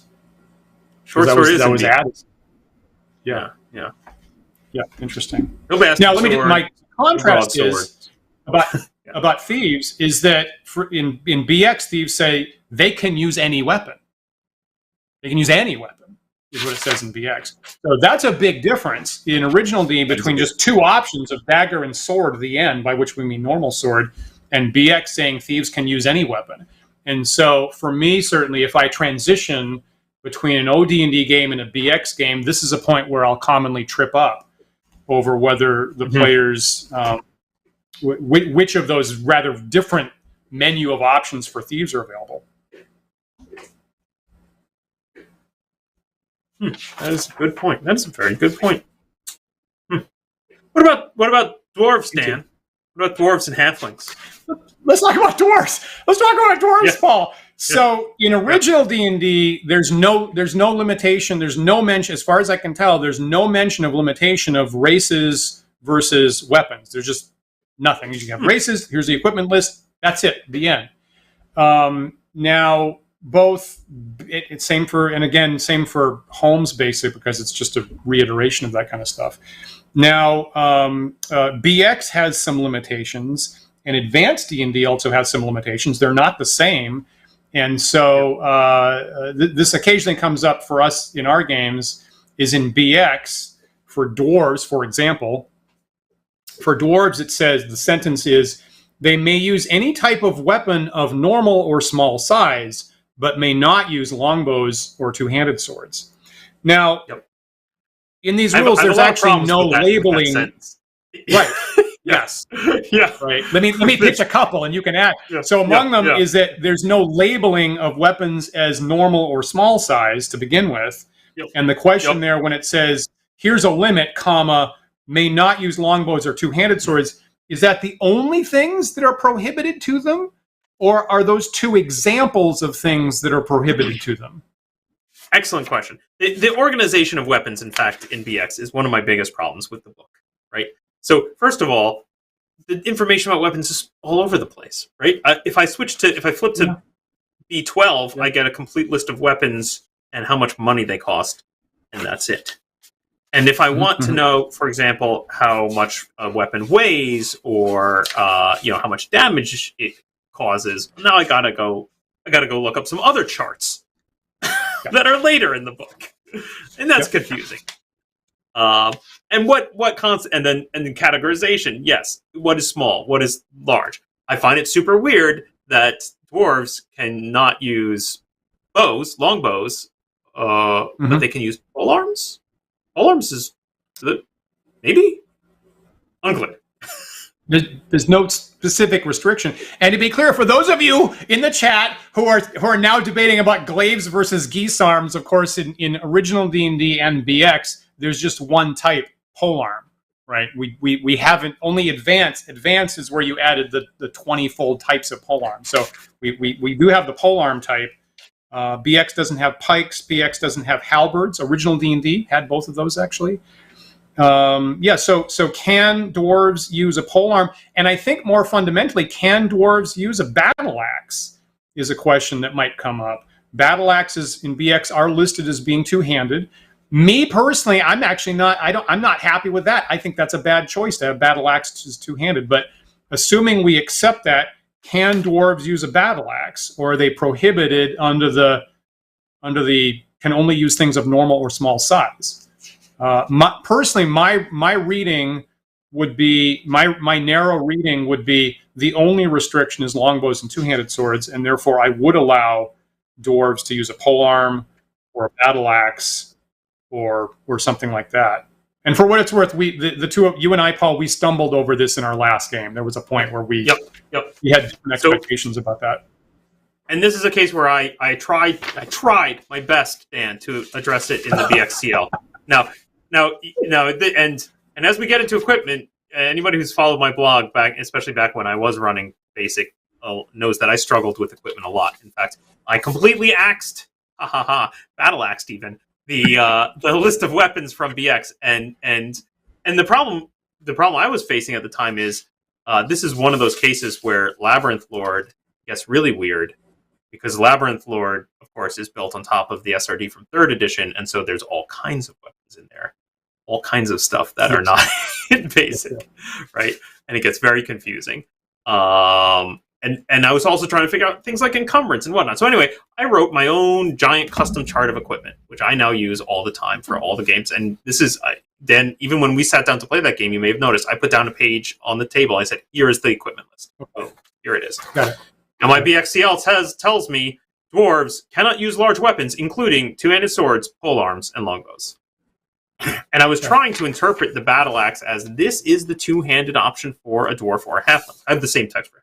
Short sword is that in was BX. added. Yeah. Interesting. Now let me get my contrast is about thieves is that in BX thieves say they can use any weapon. They can use any weapon is what it says in BX. So that's a big difference in original D&D between just two options of dagger and sword at the end, by which we mean normal sword, and BX saying thieves can use any weapon. And so for me, certainly, if I transition between an OD&D game and a BX game, this is a point where I'll commonly trip up over whether the players, which of those rather different menu of options for thieves are available. That is a good point. That's a very good point. What about dwarves, Dan? What about dwarves and halflings? Let's talk about dwarves. Let's talk about dwarves, Paul. So in original D&D, there's no limitation. There's no mention, as far as I can tell, there's no mention of limitation of races versus weapons. There's just nothing. You have races. Here's the equipment list. That's it. The end. Now, it's same for Holmes Basic, because it's just a reiteration of that kind of stuff. Now, BX has some limitations, and Advanced D&D also has some limitations. They're not the same. And so this occasionally comes up for us in our games is in BX for dwarves, for example. For dwarves, it says, the sentence is, they may use any type of weapon of normal or small size, but may not use longbows or two-handed swords. Now, in these rules, there's actually no labeling. Right. Yes. Yeah. Right. Let me pitch a couple, and you can add. Yeah. So among them is that there's no labeling of weapons as normal or small size to begin with, and the question there when it says here's a limit, comma, may not use longbows or two-handed swords, is that the only things that are prohibited to them, or are those two examples of things that are prohibited to them? Excellent question. The organization of weapons, in fact, in BX is one of my biggest problems with the book, right? So first of all, the information about weapons is all over the place, right? If I flip to B12, I get a complete list of weapons and how much money they cost, and that's it. And if I want to know, for example, how much a weapon weighs, or how much damage it causes, now I gotta go look up some other charts that are later in the book, and that's confusing. And and then categorization. Yes, what is small? What is large? I find it super weird that dwarves cannot use long bows, but they can use polearms. Polearms is maybe unclear. There's no specific restriction. And to be clear, for those of you in the chat who are now debating about glaives versus geese arms, of course, in original D&D and BX, there's just one type, polearm, right? We haven't, only advanced. Advanced is where you added the 20-fold types of polearm. So we do have the polearm type. BX doesn't have pikes. BX doesn't have halberds. Original D&D had both of those, actually. So can dwarves use a polearm? And I think more fundamentally, can dwarves use a battle axe is a question that might come up. Battle axes in BX are listed as being two-handed. Me personally, I'm not happy with that. I think that's a bad choice to have battle axes two-handed. But assuming we accept that, can dwarves use a battle axe, or are they prohibited under the can only use things of normal or small size. Personally, my reading would be, my narrow reading would be the only restriction is longbows and two-handed swords, and therefore I would allow dwarves to use a polearm or a battle axe or something like that. And for what it's worth, the two of you and I, Paul, we stumbled over this in our last game. There was a point where we had different expectations about that. And this is a case where I tried my best, Dan, to address it in the BXCL. Now, and as we get into equipment, anybody who's followed my blog back, especially back when I was running Basic, knows that I struggled with equipment a lot. In fact, I completely battle axed even the list of weapons from BX, and the problem I was facing at the time is this is one of those cases where Labyrinth Lord gets really weird, because Labyrinth Lord, of course, is built on top of the SRD from 3rd edition, and so there's all kinds of weapons in there, all kinds of stuff that are not in Basic, right? And it gets very confusing. And I was also trying to figure out things like encumbrance and whatnot. So anyway, I wrote my own giant custom chart of equipment, which I now use all the time for all the games. And this is, then even when we sat down to play that game, you may have noticed, I put down a page on the table. I said, here is the equipment list. Oh, here it is. Got it. And my BXCL tells me dwarves cannot use large weapons, including two-handed swords, polearms, and longbows. And I was trying to interpret the battle axe as this is the two-handed option for a dwarf or a halfling. I have the same text for halfling.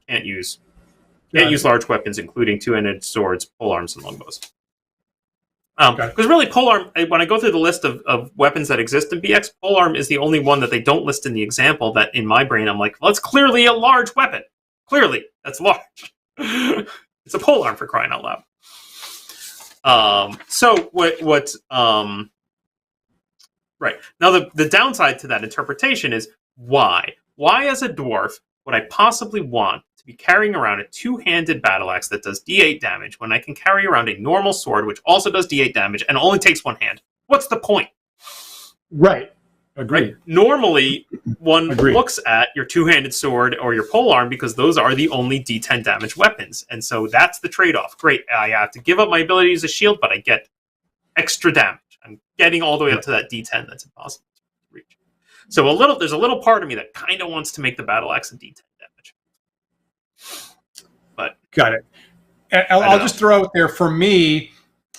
Can't use large weapons, including two-handed swords, polearms, and longbows. Because really, polearm, when I go through the list of weapons that exist in BX, polearm is the only one that they don't list in the example that, in my brain, I'm like, well, it's clearly a large weapon. Clearly, that's large. It's a polearm, for crying out loud. So right. Now, the downside to that interpretation is why? Why, as a dwarf, would I possibly want to be carrying around a two-handed battle axe that does D8 damage when I can carry around a normal sword which also does D8 damage and only takes one hand? What's the point? Right. Agreed. Right? Normally, one looks at your two-handed sword or your polearm because those are the only D10 damage weapons. And so that's the trade-off. Great, I have to give up my ability to use a shield, but I get extra damage. I'm getting all the way up to that D10 that's impossible to reach. So there's a little part of me that kind of wants to make the battle axe a D10 damage. But got it. I'll just throw out there, for me,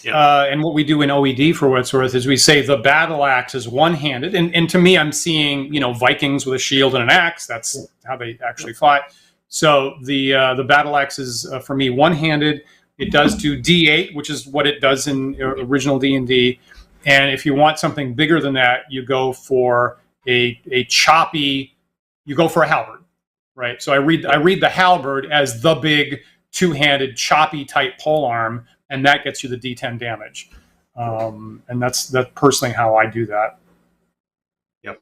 and what we do in OED for what it's worth is we say the battle axe is one-handed, and to me, I'm seeing Vikings with a shield and an axe. That's how they actually fought. So the battle axe is for me one-handed. It does do D8, which is what it does in original D&D. And if you want something bigger than that, you go for a halberd, right? So I read the halberd as the big two-handed choppy type polearm, and that gets you the D10 damage. And that's personally how I do that. Yep.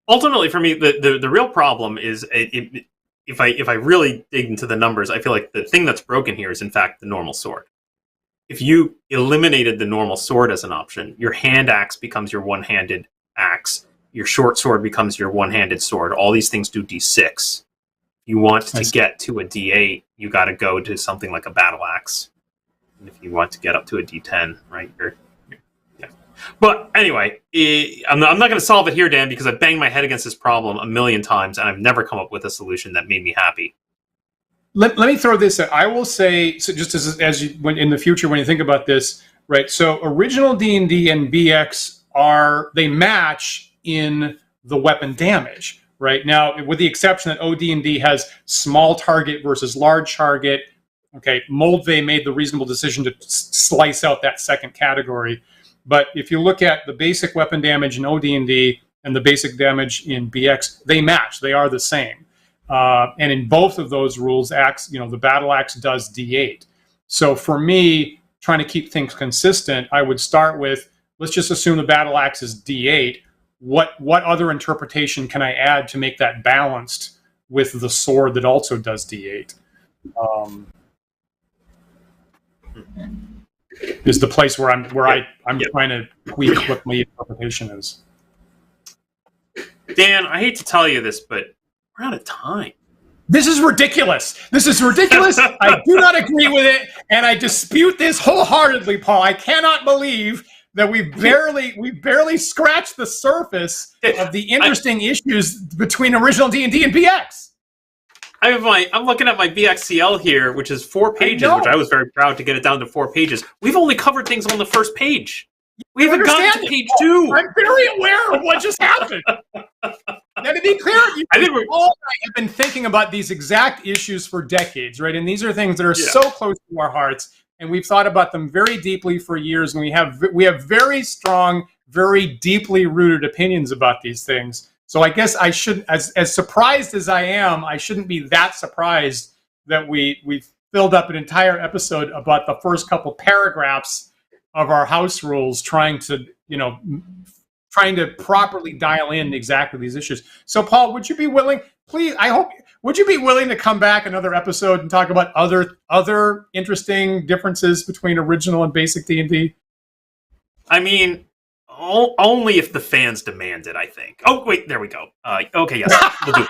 Ultimately, for me, the real problem is if I really dig into the numbers, I feel like the thing that's broken here is in fact the normal sword. If you eliminated the normal sword as an option, your hand axe becomes your one-handed axe. Your short sword becomes your one-handed sword. All these things do D6. If you want to get to a D8, you got to go to something like a battle axe. And if you want to get up to a D10, right? Yeah. But anyway, I'm not going to solve it here, Dan, because I've banged my head against this problem a million times, and I've never come up with a solution that made me happy. Let me throw this out. I will say, so just as when in the future, when you think about this, right? So original D&D and BX they match in the weapon damage, right? Now, with the exception that OD&D has small target versus large target. Okay, Moldvay made the reasonable decision to slice out that second category. But if you look at the basic weapon damage in OD&D and the basic damage in BX, they match. They are the same. And in both of those rules, the battle axe does D8. So for me, trying to keep things consistent, I would start with, let's just assume the battle axe is D8. What other interpretation can I add to make that balanced with the sword that also does D8? Is the place where I'm trying to tweak what my interpretation is. Dan, I hate to tell you this, but we're out of time. This is ridiculous. This is ridiculous. I do not agree with it, and I dispute this wholeheartedly, Paul. I cannot believe that we barely scratched the surface of the interesting issues between original D&D and BX. I'm looking at my BXCL here, which is 4 pages, which I was very proud to get it down to 4 pages. We've only covered things on the first page. We haven't gotten to page 2. I'm very aware of what just happened. Now, to be clear, all I have been thinking about these exact issues for decades, right? And these are things that are so close to our hearts, and we've thought about them very deeply for years, and we have very strong, very deeply rooted opinions about these things. So I guess I should, as surprised as I am, I shouldn't be that surprised that we filled up an entire episode about the first couple paragraphs of our house rules, trying to properly dial in exactly these issues. So, Paul, would you be willing, please, would you be willing to come back another episode and talk about other interesting differences between original and basic D&D? I mean, only if the fans demand it, I think. Oh, wait, there we go. Okay, yes, we'll do it.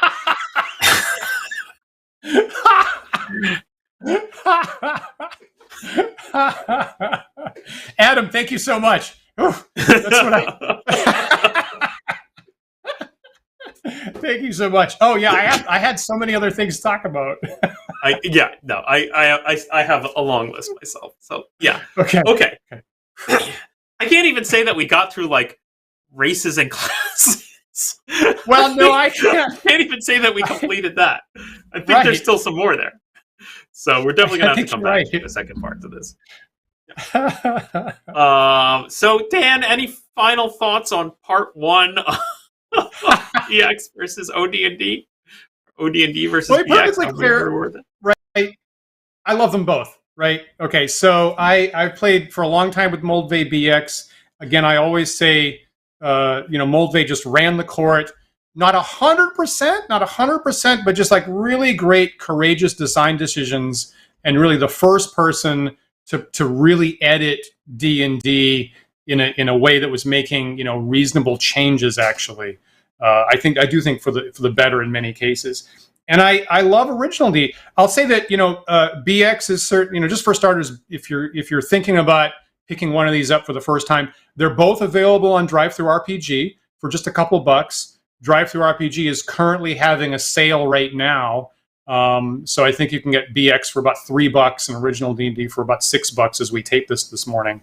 Adam, thank you so much. Oof, that's what Thank you so much. Oh yeah, I had so many other things to talk about. I have a long list myself. So yeah. Okay. I can't even say that we got through like races and classes. Well, no, I can't. I can't even say that we completed that. I think there's still some more there. So we're definitely gonna have to come back to the second part to this. So Dan, any final thoughts on part 1 of EX versus OD&D? OD&D versus BX? Perfectly clear, right? I love them both, right? Okay, so I've played for a long time with Moldvay BX. Again, I always say, Moldvay just ran the court. Not 100%, but just like really great, courageous design decisions, and really the first person to really edit D&D in a way that was making reasonable changes. Actually, I do think for the better in many cases. And I love original D. I'll say that BX is certain. Just for starters, if you're thinking about picking one of these up for the first time, they're both available on DriveThruRPG for just a couple bucks. DriveThruRPG is currently having a sale right now. So I think you can get BX for about $3 and original D&D for about $6 as we tape this morning.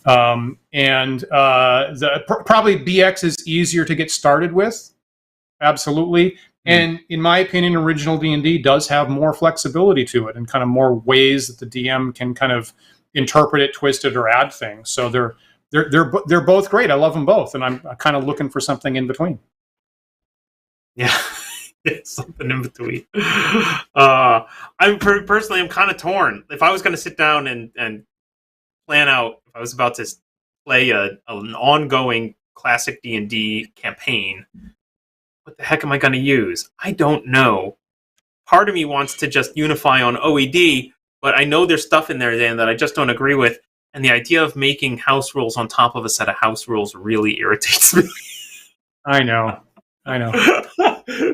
Probably BX is easier to get started with. Absolutely. And in my opinion, original D&D does have more flexibility to it and kind of more ways that the DM can kind of interpret it, twist it, or add things. So they're both great. I love them both, and I'm kind of looking for something in between. Yeah. Something in between. I'm kind of torn. If I was going to sit down and plan out, if I was about to play an ongoing classic D&D campaign, what the heck am I going to use? I don't know. Part of me wants to just unify on OED, but I know there's stuff in there, Dan, that I just don't agree with. And the idea of making house rules on top of a set of house rules really irritates me. I know.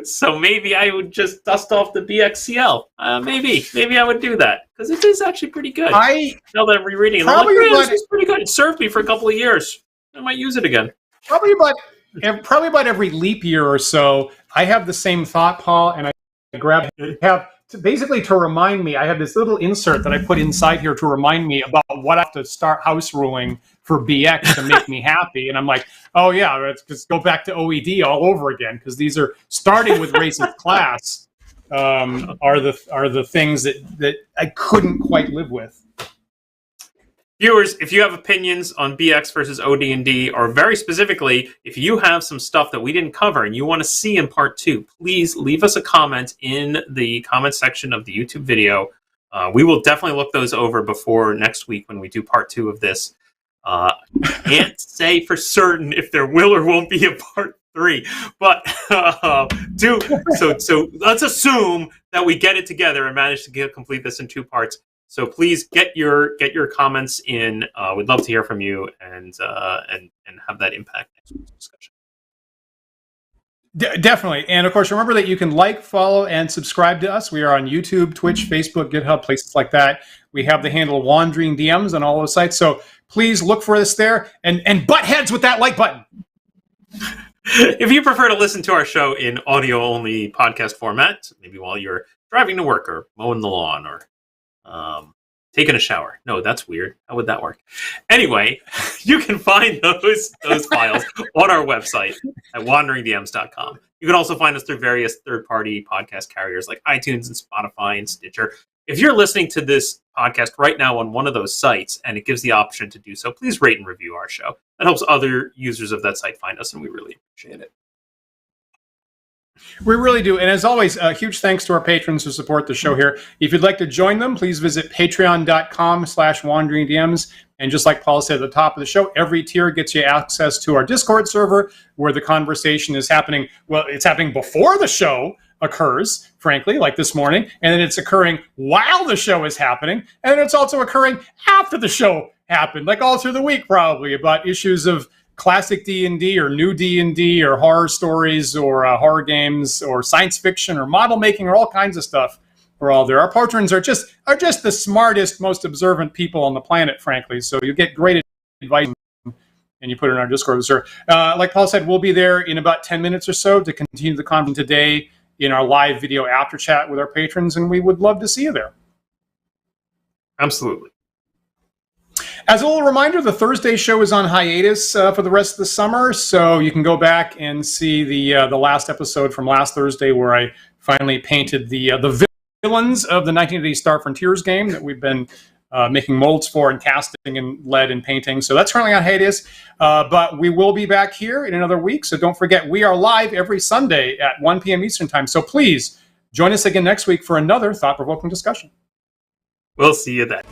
So maybe I would just dust off the BXCL. Maybe I would do that because it is actually pretty good. Now that I'm rereading it, I'm like, this is pretty good. It served me for a couple of years. I might use it again. Probably about every leap year or so, I have the same thought, Paul, and I basically to remind me. I have this little insert that I put inside here to remind me about what I have to start house ruling for BX to make me happy. And I'm like, oh yeah, let's just go back to OED all over again, because these are starting with race and class are the things that I couldn't quite live with. Viewers, if you have opinions on BX versus OD&D, or very specifically, if you have some stuff that we didn't cover and you want to see in part 2, please leave us a comment in the comment section of the YouTube video. We will definitely look those over before next week when we do part 2 of this. Can't say for certain if there will or won't be a part 3, but so let's assume that we get it together and manage to complete this in 2 parts. So please get your comments in. We'd love to hear from you and have that impact next week's discussion. Definitely. And of course, remember that you can like, follow, and subscribe to us. We are on YouTube, Twitch, Facebook, GitHub, places like that. We have the handle Wandering DMs on all those sites. So please look for us there and butt heads with that like button. If you prefer to listen to our show in audio-only podcast format, maybe while you're driving to work or mowing the lawn or taking a shower. No, that's weird. How would that work? Anyway, you can find those files on our website at wanderingdms.com. You can also find us through various third-party podcast carriers like iTunes and Spotify and Stitcher. If you're listening to this podcast right now on one of those sites and it gives the option to do so, please rate and review our show. That helps other users of that site find us, and we really appreciate it. We really do. And as always, huge thanks to our patrons who support the show here. If you'd like to join them, please visit patreon.com/wanderingdms. And just like Paul said at the top of the show, every tier gets you access to our Discord server where the conversation is happening. Well, it's happening before the show occurs, frankly, like this morning. And then it's occurring while the show is happening. And then it's also occurring after the show happened, like all through the week, probably, about issues of classic D&D or new D&D or horror stories or horror games or science fiction or model making or all kinds of stuff. We're all there. Our patrons are just the smartest, most observant people on the planet, frankly. So you get great advice and you put it in our Discord server. Like Paul said, we'll be there in about 10 minutes or so to continue the content today in our live video after chat with our patrons, and we would love to see you there. Absolutely. As a little reminder, the Thursday show is on hiatus for the rest of the summer, so you can go back and see the last episode from last Thursday where I finally painted the villains of the 1980 Star Frontiers game that we've been making molds for and casting and lead and painting. So that's currently on hiatus, but we will be back here in another week. So don't forget, we are live every Sunday at 1 p.m. Eastern Time. So please join us again next week for another thought-provoking discussion. We'll see you then.